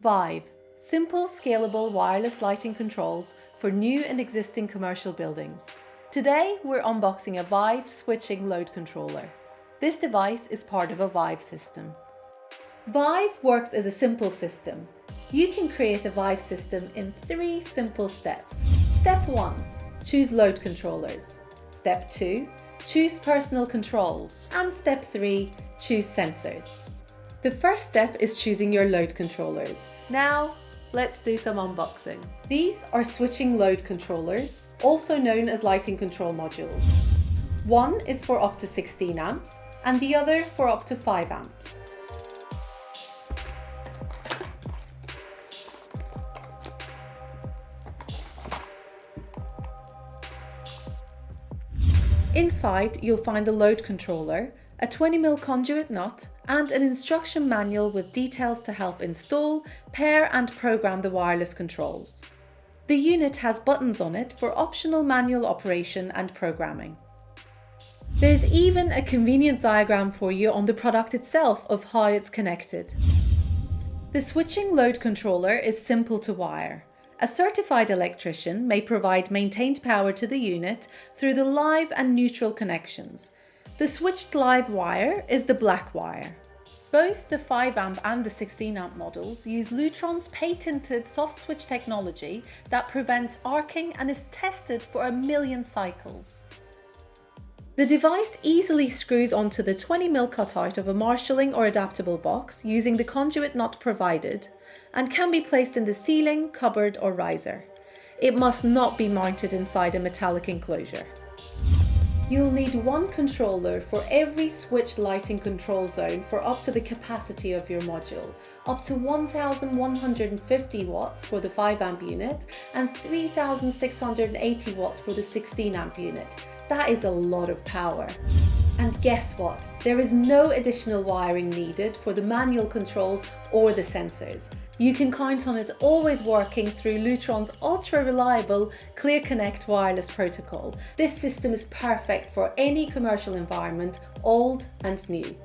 Vive, simple, scalable wireless lighting controls for new and existing commercial buildings. Today, we're unboxing a Vive switching load controller. This device is part of a Vive system. Vive works as a simple system. You can create a Vive system in 3 simple steps. Step 1, choose load controllers. Step 2, choose personal controls. And step 3, choose sensors. The first step is choosing your load controllers. Now, let's do some unboxing. These are switching load controllers, also known as lighting control modules. One is for up to 16 amps and the other for up to 5 amps. Inside, you'll find the load controller, a 20mm conduit nut, and an instruction manual with details to help install, pair and program the wireless controls. The unit has buttons on it for optional manual operation and programming. There's even a convenient diagram for you on the product itself of how it's connected. The switching load controller is simple to wire. A certified electrician may provide maintained power to the unit through the live and neutral connections. The switched live wire is the black wire. Both the 5 amp and the 16 amp models use Lutron's patented soft switch technology that prevents arcing and is tested for 1 million cycles. The device easily screws onto the 20mm cutout of a marshalling or adaptable box using the conduit nut provided, and can be placed in the ceiling, cupboard or riser. It must not be mounted inside a metallic enclosure. You'll need one controller for every switch lighting control zone for up to the capacity of your module, up to 1150 watts for the 5 amp unit and 3680 watts for the 16 amp unit. That is a lot of power. And guess what? There is no additional wiring needed for the manual controls or the sensors. You can count on it always working through Lutron's ultra-reliable Clear Connect wireless protocol. This system is perfect for any commercial environment, old and new.